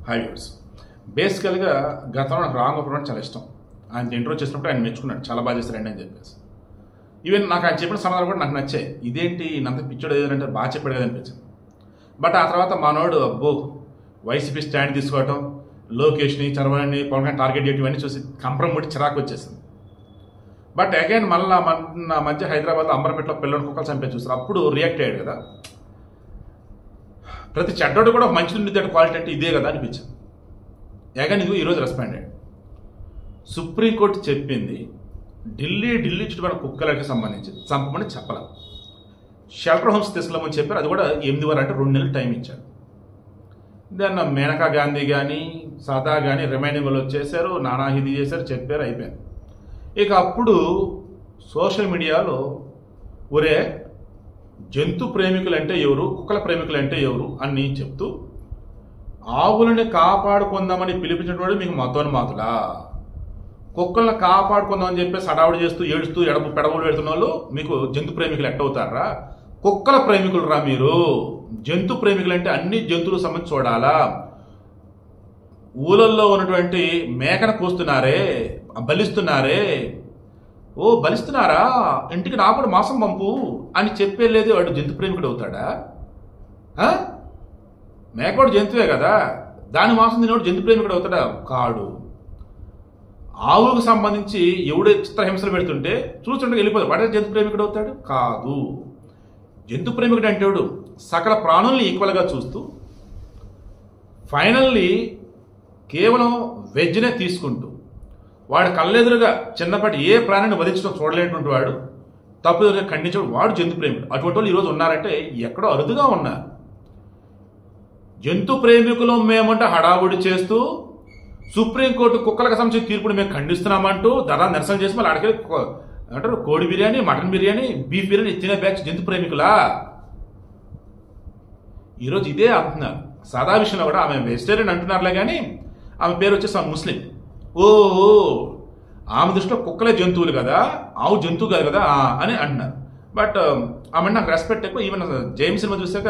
హైవ్యూర్స్ బేసికల్గా గతంలో నాకు రామ్ గోపాల్ చాలా ఇష్టం. ఆయన ఇంట్రో చేసినప్పుడు ఆయన మెచ్చుకున్నాడు, చాలా బాగా చేస్తారండి అని చెప్పేసి. ఈవెన్ నాకు ఆయన చెప్పిన సమాధానం కూడా నాకు నచ్చాయి. ఇదేంటి ఇంత పిచ్చోడు ఏదంటే బాగా చెప్పాడు కదా అనిపించింది. బట్ ఆ తర్వాత మనోడు అబ్బో వైసీపీ స్టాండ్ తీసుకోవటం, లోకేష్ని చరవాణిని పవన్ కళ్యాణ్ టార్గెట్ చేయడం ఇవన్నీ చూసి కంపరం ముట్టి చిరాకు వచ్చేసింది. బట్ అగైన్ మళ్ళీ మన మధ్య హైదరాబాద్లో అంబర్పేటలో పిల్లలు కుక్కలు చంపే చూస్తారు. అప్పుడు రియాక్ట్ అయ్యాడు కదా, ప్రతి చెడ్డోడు కూడా మంచి ఉండేది క్వాలిటీ అంటే ఇదే కదా అనిపించింది. అగైన్ ఇది ఈరోజు రెస్పాండ్ అయ్యాడు. సుప్రీంకోర్టు చెప్పింది ఢిల్లీ చుట్టుపక్కల కుక్కలకి సంబంధించి చంపమని చెప్పాలి. షెల్టర్ హోమ్స్ తీసుకెళ్ళమని చెప్పారు. అది కూడా 8 వారు అంటే 2 నెలలు టైం ఇచ్చాడు. దాన్ని మేనకా గాంధీ కానీ సదా కానీ రిమైండింగ్ వాళ్ళు చేశారు, నానాహిది చేశారు, చెప్పారు, అయిపోయింది. ఇక అప్పుడు సోషల్ మీడియాలో ఒరే జంతు ప్రేమికులు అంటే ఎవరు, కుక్కల ప్రేమికులు అంటే ఎవరు అని చెప్తూ ఆవులని కాపాడుకుందామని పిలిపించినటువంటి మీకు మతోన్మాతులా, కుక్కలను కాపాడుకుందామని చెప్పేసి హడావుడి చేస్తూ ఏడుస్తూ పెడబులు పెడుతున్న వాళ్ళు మీకు జంతు ప్రేమికులు ఎట్టవుతారా? కుక్కల ప్రేమికులు రా మీరు. జంతు ప్రేమికులు అంటే అన్ని జంతువులకు సంబంధించి చూడాలా. ఊళ్ళల్లో ఉన్నటువంటి మేకను కోస్తున్నారే, బలిస్తున్నారే, ఓ బలిస్తున్నారా, ఇంటికి నా కూడా మాంసం పంపు అని చెప్పేలేదు. వాడు జంతు ప్రేమికుడు అవుతాడా? మేకవాడు జంతువే కదా, దాని మాంసం తినేవాడు జంతు ప్రేమికుడు అవుతాడా? కాడు. ఆవులకు సంబంధించి ఎవడే చిత్రహింసలు పెడుతుంటే చూస్తుంటే వెళ్ళిపోతాడు, వాడే జంతు ప్రేమికుడు అవుతాడు? కాదు. జంతు ప్రేమికుడు అంటే సకల ప్రాణుల్ని ఈక్వల్గా చూస్తూ ఫైనల్లీ కేవలం వెజ్నే తీసుకుంటూ వాడు కళ్ళెదురుగా చిన్నపాటి ఏ ప్రాణిని వధించడం చూడలేనటువంటి వాడు, తప్పుగా ఖండించడం వాడు జంతు ప్రేమికుడు. అటువంటి వాళ్ళు ఈరోజు ఉన్నారంటే ఎక్కడో అరుదుగా ఉన్నారు. జంతు ప్రేమికులు మేమంటే హడావుడి చేస్తూ సుప్రీంకోర్టు కుక్కలకు సంబంధించిన తీర్పుని మేము ఖండిస్తున్నామంటూ ధర నిరసన చేసి మళ్ళీ అడిగే అంటారు కోడి బిర్యానీ, మటన్ బిర్యానీ, బీఫ్ బిర్యానీ తినే బ్యాచ్ జంతు ప్రేమికులా? ఈరోజు ఇదే అంటున్నారు. సాదా విషయంలో కూడా ఆమె వెజిటేరియన్ అంటున్నారులే కానీ ఆమె పేరు వచ్చేసి ముస్లిం. ఓహో, ఆమె దృష్టిలో కుక్కలే జంతువులు కదా, ఆవు జంతువు కాదు కదా అని అంటున్నారు. బట్ ఆమె నాకు రెస్పెక్ట్ ఎక్కువ. ఈవెన్ జేమ్స్ సినిమా చూసాక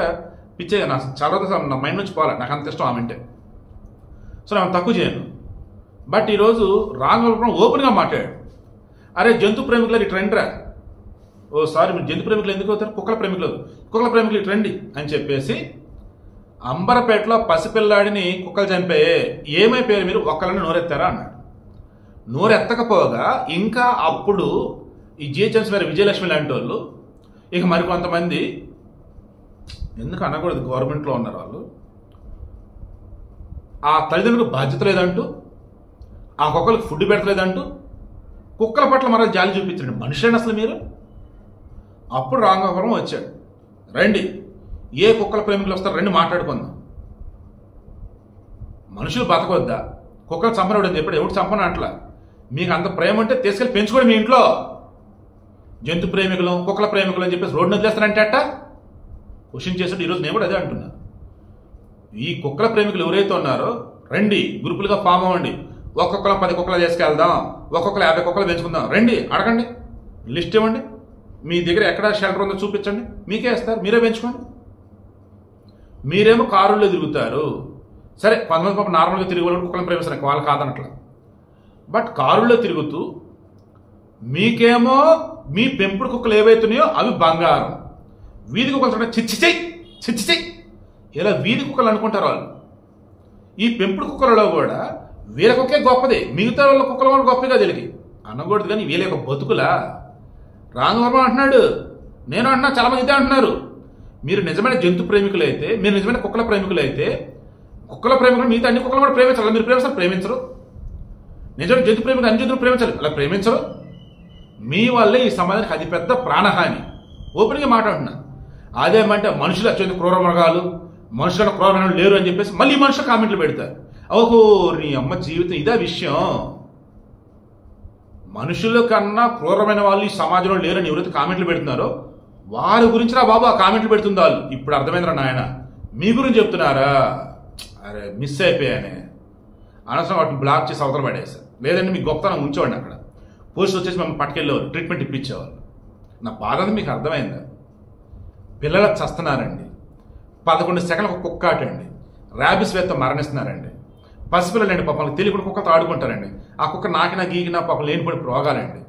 పిచ్చే నా చాలా నా మైండ్ నుంచి పోవాలి, నాకు అంత ఇష్టం ఆమె అంటే. సో నేను తక్కువ చేయను. బట్ ఈరోజు రామ్ గోపాల్ ఓపెన్గా మాట్లాడాడు. అరే జంతు ప్రేమికులు ఈ ట్రెండ్ రా, ఓ సారీ మీరు జంతు ప్రేమికులు ఎందుకు అవుతారు, కుక్కల ప్రేమికులు ఈ ట్రెండ్ అని చెప్పేసి అంబర్పేటలో పసిపిల్లాడిని కుక్కలు చంపే ఏమైపోయారు మీరు, ఒక్కళ్ళని నోరెత్తారా అన్నాడు. నోరెత్తకపోగా ఇంకా అప్పుడు ఈ జిహెచ్ఎంసీ మరి విజయలక్ష్మి లాంటి వాళ్ళు, ఇక మరికొంతమంది, ఎందుకు అనకూడదు, గవర్నమెంట్లో ఉన్నారు వాళ్ళు, ఆ తల్లిదండ్రులకు బాధ్యత లేదంటూ, ఆ కుక్కలకు ఫుడ్ పెడతలేదంటూ కుక్కల పట్ల మరో జాలి చూపించండి. మనుషులని అసలు మీరు? అప్పుడు రాంగపురం వచ్చాడు. రండి, ఏ కుక్కల ప్రేమికులు వస్తారు రండి మాట్లాడుకుందాం. మనుషులు బతకొద్దా, కుక్కలు చంపనవడం చెప్పాడు. ఎవడు చంపను అట్లా. మీకు అంత ప్రేమ ఉంటే తీసుకెళ్ళి పెంచుకోండి మీ ఇంట్లో. జంతు ప్రేమికులు కుక్కల ప్రేమికులు అని చెప్పేసి రోడ్డు వదిలేస్తారంటే అట్ట క్వశ్చన్ చేసాడు. ఈరోజు నేను కూడా అదే అంటున్నా. ఈ కుక్కల ప్రేమికులు ఎవరైతే ఉన్నారో రండి, గ్రూపులుగా ఫామ్ అవ్వండి, ఒక్కొక్కరు 10 కుక్కలు తీసుకెళ్దాం, ఒక్కొక్కరు 50 కుక్కలు పెంచుకుందాం, రండి అడగండి, లిస్ట్ ఇవ్వండి, మీ దగ్గర ఎక్కడ షెల్టర్ ఉందో చూపించండి, మీకే ఇస్తారు, మీరే పెంచుకోండి. మీరేమో కారుల్లో తిరుగుతారు. సరే 10 మంది నార్మల్గా తిరిగే వాళ్ళు కుక్కలను ప్రేమిస్తారు, వాళ్ళు కాదనట్లా. బట్ కారుల్లో తిరుగుతూ మీకేమో మీ పెంపుడు కుక్కలు ఏవైతున్నాయో అవి బంగారం, వీధి కుక్కలు చిచ్చిచెయ్యి ఇలా వీధి కుక్కలు అనుకుంటారు వాళ్ళు. ఈ పెంపుడు కుక్కలలో కూడా వీళ్ళ కుక్కే గొప్పది, మిగతా వాళ్ళ కుక్కల వాళ్ళు గొప్పగా తెలిగి అనకూడదు. కానీ వీళ్ళ యొక్క బతుకులా రాంగవర్మ అంటున్నాడు, నేను అంటున్నా, చాలా మంది ఇదే అంటున్నారు. మీరు నిజమైన జంతు ప్రేమికులు అయితే, మీరు నిజమైన కుక్కల ప్రేమికులు అయితే, కుక్కల ప్రేమికులు మిగతా అన్ని కుక్కలు కూడా ప్రేమించాలి. మీరు ప్రేమించరు. నిజమైన జంతు ప్రేమికులు అన్ని జంతువులు ప్రేమించాలి, అలా ప్రేమించరు. మీ వల్లే ఈ సమాజానికి అతి పెద్ద ప్రాణహాని. ఓపెన్గా మాట్లాడుతున్నా. అదేమంటే మనుషులు అత్యంత క్రూర మృగాలు, మనుషులకు క్రూరమైన లేరు అని చెప్పేసి మళ్ళీ మనుషులు కామెంట్లు పెడతారు. ఓహో నీ అమ్మ జీవితం ఇదే విషయం. మనుషుల కన్నా క్రూరమైన వాళ్ళు ఈ సమాజంలో లేరని ఎవరైతే కామెంట్లు పెడుతున్నారో వారి గురించి రా బాబు ఆ కామెంట్లు పెడుతుంది వాళ్ళు. ఇప్పుడు అర్థమైందిరా నాయన, మీ గురించి చెప్తున్నారా? అరే మిస్ అయిపోయానే, అనవసరం వాటిని బ్లాక్ చేసి అవతల పడేశారు. లేదంటే మీ గొప్పతనం ఉంచేవాడిని అక్కడ. పోలీసులు వచ్చేసి మేము పట్టుకెళ్ళేవారు, ట్రీట్మెంట్ ఇప్పించేవాళ్ళు. నా బాధ మీకు అర్థమైందా? పిల్లలకు చస్తున్నారండి, 11 సెకండ్లకు కుక్క ఆటండి, ర్యాబిస్ వేత్తో మరణిస్తున్నారండి. పసిపిల్లలండి పాపం తెలియకుండా కుక్కతో ఆడుకుంటారండి. ఆ కుక్క నాకినా గీకినా పాపం లేనిపోయి రోగాలండి.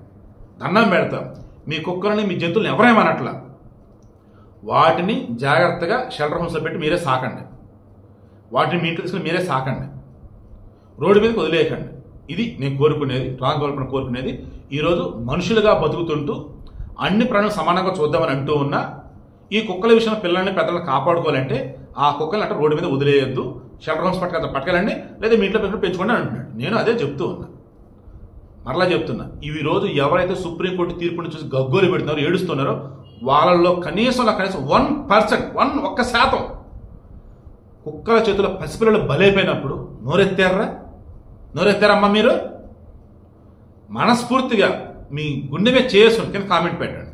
దండం పెడతాం. మీ కుక్కలని మీ జంతువులను ఎవరేమనట్లా. వాటిని జాగ్రత్తగా షెల్టర్ హోమ్స్లో పెట్టి మీరే సాకండి. వాటిని మీ ఇంట్లో తీసుకుని మీరే సాకండి. రోడ్డు మీదకి వదిలేయకండి. ఇది నేను కోరుకునేది, రామ్ గోపాల్ కోరుకునేది. ఈరోజు మనుషులుగా బతుకుతుంటూ అన్ని ప్రాణులు సమానంగా చూద్దామని అంటూ ఉన్నా ఈ కుక్కల విషయంలో పిల్లల్ని పెద్దలను కాపాడుకోవాలంటే ఆ కుక్కల్ని అంటే రోడ్డు మీద వదిలేయద్దు, షెల్టర్ హోమ్స్ పట్టుకెళ్ళండి, లేదా మీ ఇంట్లో పెంచుకోండి అని అంటున్నాడు. నేను అదే చెప్తూ ఉన్నా, మరలా చెప్తున్నా. ఈ రోజు ఎవరైతే సుప్రీంకోర్టు తీర్పుని చూసి గగ్గోలు పెడుతున్నారో, ఏడుస్తున్నారో వాళ్ళల్లో కనీసం 1% 1% కుక్కల చేతిలో పసిపిల్లలు బలైపోయినప్పుడు నోరెత్తారమ్మా మీరు? మనస్ఫూర్తిగా మీ గుండె మీద చేసుకుని కింద కామెంట్ పెట్టండి.